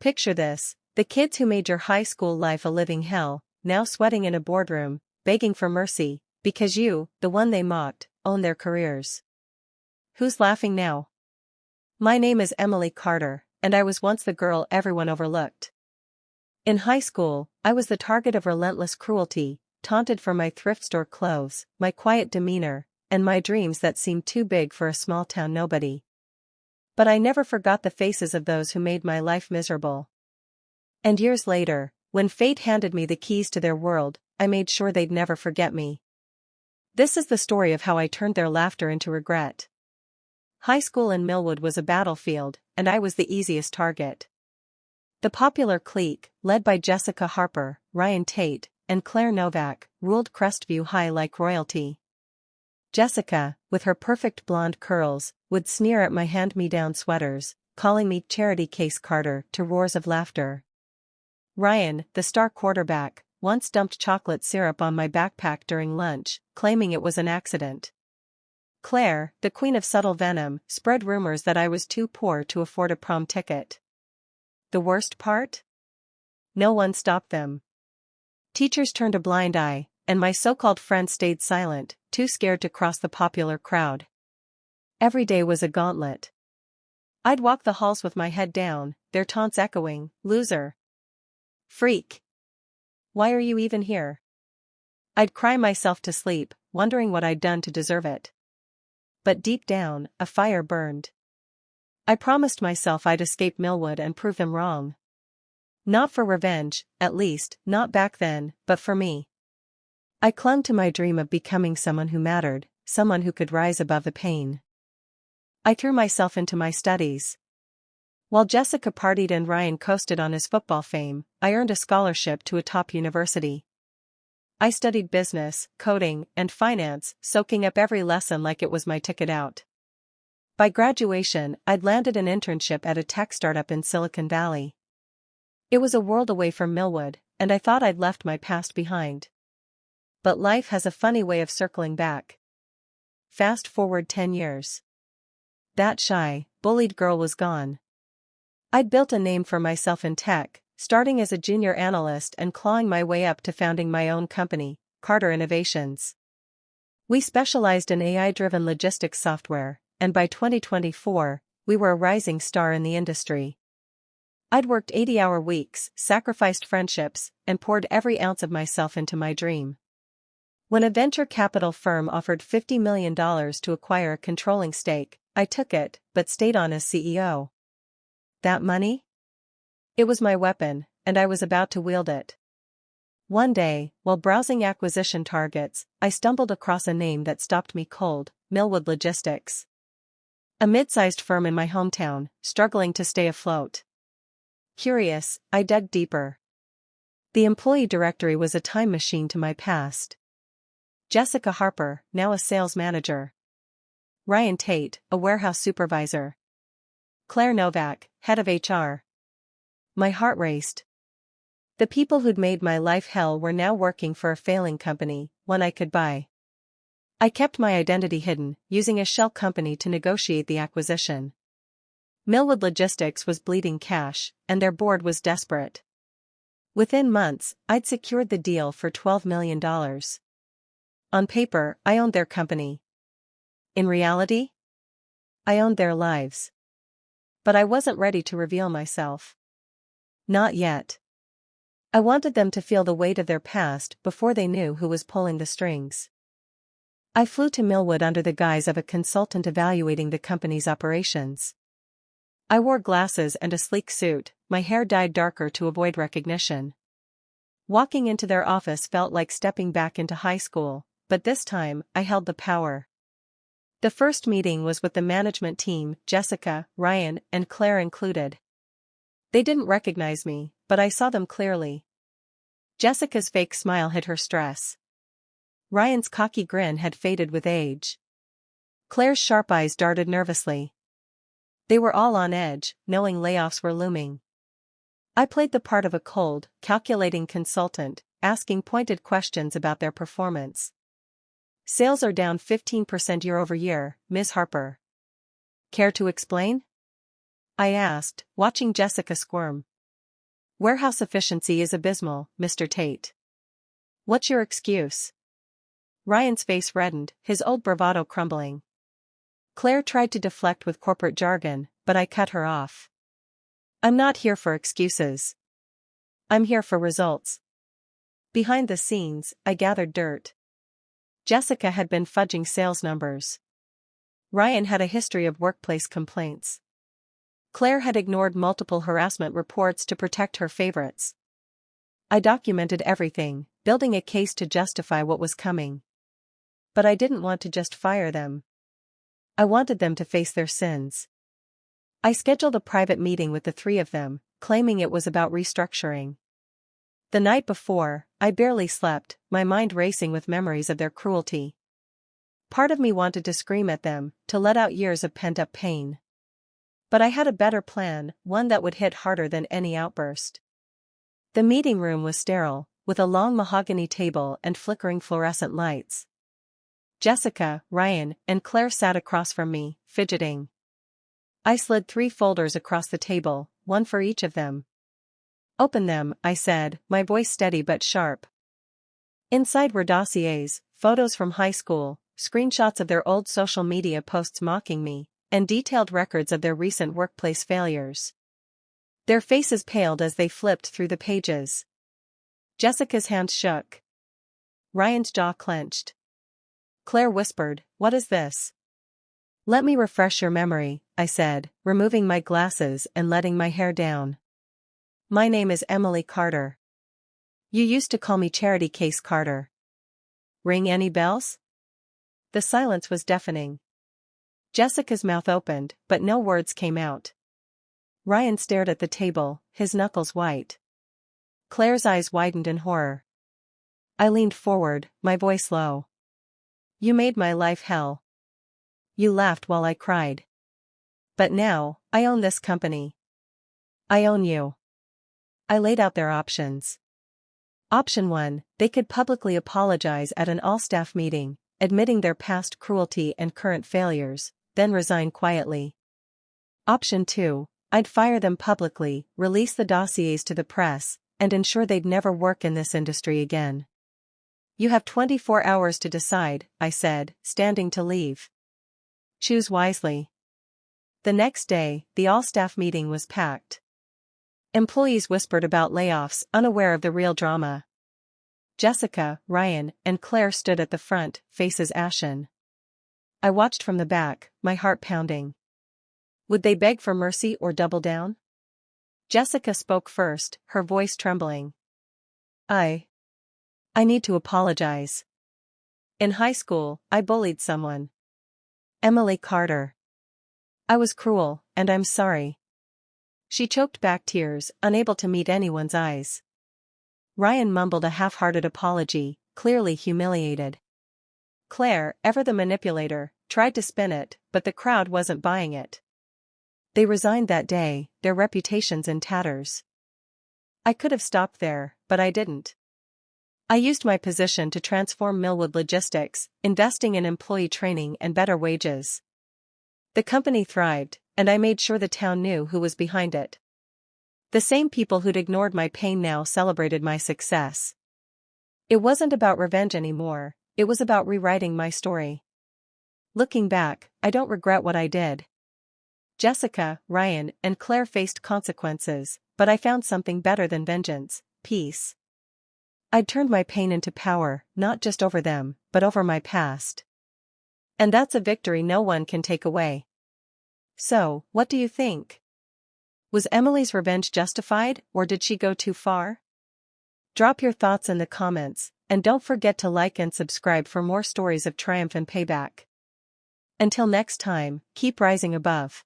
Picture this, the kids who made your high school life a living hell, now sweating in a boardroom, begging for mercy, because you, the one they mocked, own their careers. Who's laughing now? My name is Emily Carter, and I was once the girl everyone overlooked. In high school, I was the target of relentless cruelty, taunted for my thrift store clothes, my quiet demeanor, and my dreams that seemed too big for a small-town nobody. But I never forgot the faces of those who made my life miserable. And years later, when fate handed me the keys to their world, I made sure they'd never forget me. This is the story of how I turned their laughter into regret. High school in Millwood was a battlefield, and I was the easiest target. The popular clique, led by Jessica Harper, Ryan Tate, and Claire Novak, ruled Crestview High like royalty. Jessica, with her perfect blonde curls, would sneer at my hand-me-down sweaters, calling me Charity Case Carter to roars of laughter. Ryan, the star quarterback, once dumped chocolate syrup on my backpack during lunch, claiming it was an accident. Claire, the queen of subtle venom, spread rumors that I was too poor to afford a prom ticket. The worst part? No one stopped them. Teachers turned a blind eye, and my so-called friends stayed silent, too scared to cross the popular crowd. Every day was a gauntlet. I'd walk the halls with my head down, their taunts echoing, "Loser! Freak! Why are you even here?" I'd cry myself to sleep, wondering what I'd done to deserve it. But deep down, a fire burned. I promised myself I'd escape Millwood and prove them wrong. Not for revenge, at least, not back then, but for me. I clung to my dream of becoming someone who mattered, someone who could rise above the pain. I threw myself into my studies. While Jessica partied and Ryan coasted on his football fame, I earned a scholarship to a top university. I studied business, coding, and finance, soaking up every lesson like it was my ticket out. By graduation, I'd landed an internship at a tech startup in Silicon Valley. It was a world away from Millwood, and I thought I'd left my past behind. But life has a funny way of circling back. Fast forward 10 years. That shy, bullied girl was gone. I'd built a name for myself in tech, starting as a junior analyst and clawing my way up to founding my own company, Carter Innovations. We specialized in AI-driven logistics software, and by 2024, we were a rising star in the industry. I'd worked 80-hour weeks, sacrificed friendships, and poured every ounce of myself into my dream. When a venture capital firm offered $50 million to acquire a controlling stake, I took it, but stayed on as CEO. That money? It was my weapon, and I was about to wield it. One day, while browsing acquisition targets, I stumbled across a name that stopped me cold: Millwood Logistics. A mid-sized firm in my hometown, struggling to stay afloat. Curious, I dug deeper. The employee directory was a time machine to my past. Jessica Harper, now a sales manager. Ryan Tate, a warehouse supervisor. Claire Novak, head of HR. My heart raced. The people who'd made my life hell were now working for a failing company, one I could buy. I kept my identity hidden, using a shell company to negotiate the acquisition. Millwood Logistics was bleeding cash, and their board was desperate. Within months, I'd secured the deal for $12 million. On paper, I owned their company. In reality, I owned their lives. But I wasn't ready to reveal myself. Not yet. I wanted them to feel the weight of their past before they knew who was pulling the strings. I flew to Millwood under the guise of a consultant evaluating the company's operations. I wore glasses and a sleek suit, my hair dyed darker to avoid recognition. Walking into their office felt like stepping back into high school, but this time, I held the power. The first meeting was with the management team, Jessica, Ryan, and Claire included. They didn't recognize me, but I saw them clearly. Jessica's fake smile hid her stress. Ryan's cocky grin had faded with age. Claire's sharp eyes darted nervously. They were all on edge, knowing layoffs were looming. I played the part of a cold, calculating consultant, asking pointed questions about their performance. Sales are down 15% year-over-year, Ms. Harper. Care to explain? I asked, watching Jessica squirm. Warehouse efficiency is abysmal, Mr. Tate. What's your excuse? Ryan's face reddened, his old bravado crumbling. Claire tried to deflect with corporate jargon, but I cut her off. I'm not here for excuses. I'm here for results. Behind the scenes, I gathered dirt. Jessica had been fudging sales numbers. Ryan had a history of workplace complaints. Claire had ignored multiple harassment reports to protect her favorites. I documented everything, building a case to justify what was coming. But I didn't want to just fire them. I wanted them to face their sins. I scheduled a private meeting with the three of them, claiming it was about restructuring. The night before, I barely slept, my mind racing with memories of their cruelty. Part of me wanted to scream at them, to let out years of pent-up pain. But I had a better plan, one that would hit harder than any outburst. The meeting room was sterile, with a long mahogany table and flickering fluorescent lights. Jessica, Ryan, and Claire sat across from me, fidgeting. I slid 3 folders across the table, one for each of them. Open them, I said, my voice steady but sharp. Inside were dossiers, photos from high school, screenshots of their old social media posts mocking me, and detailed records of their recent workplace failures. Their faces paled as they flipped through the pages. Jessica's hands shook. Ryan's jaw clenched. Claire whispered, "What is this?" "Let me refresh your memory," I said, removing my glasses and letting my hair down. "My name is Emily Carter. You used to call me Charity Case Carter. Ring any bells?" The silence was deafening. Jessica's mouth opened, but no words came out. Ryan stared at the table, his knuckles white. Claire's eyes widened in horror. I leaned forward, my voice low. "You made my life hell. You laughed while I cried. But now, I own this company. I own you." I laid out their options. Option 1, they could publicly apologize at an all-staff meeting, admitting their past cruelty and current failures, then resign quietly. Option 2, I'd fire them publicly, release the dossiers to the press, and ensure they'd never work in this industry again. "You have 24 hours to decide," I said, standing to leave. "Choose wisely." The next day, the all-staff meeting was packed. Employees whispered about layoffs, unaware of the real drama. Jessica, Ryan, and Claire stood at the front, faces ashen. I watched from the back, my heart pounding. Would they beg for mercy or double down? Jessica spoke first, her voice trembling. I need to apologize. In high school, I bullied someone. Emily Carter. I was cruel, and I'm sorry. She choked back tears, unable to meet anyone's eyes. Ryan mumbled a half-hearted apology, clearly humiliated. Claire, ever the manipulator, tried to spin it, but the crowd wasn't buying it. They resigned that day, their reputations in tatters. I could have stopped there, but I didn't. I used my position to transform Millwood Logistics, investing in employee training and better wages. The company thrived, and I made sure the town knew who was behind it. The same people who'd ignored my pain now celebrated my success. It wasn't about revenge anymore, it was about rewriting my story. Looking back, I don't regret what I did. Jessica, Ryan, and Claire faced consequences, but I found something better than vengeance: peace. I'd turned my pain into power, not just over them, but over my past. And that's a victory no one can take away. So, what do you think? Was Emily's revenge justified, or did she go too far? Drop your thoughts in the comments, and don't forget to like and subscribe for more stories of triumph and payback. Until next time, keep rising above.